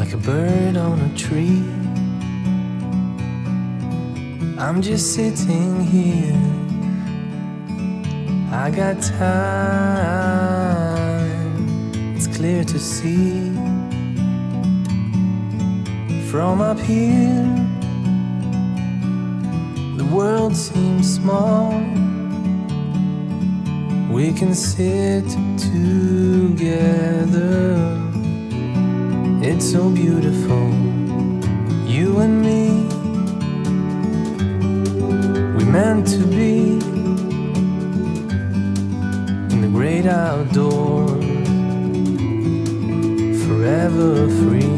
like a bird on a tree. I'm just sitting here, I got time, it's clear to see. From up here, the world seems small. We can sit together, it's so beautiful, you and me. We meant to be in the great outdoors, forever free.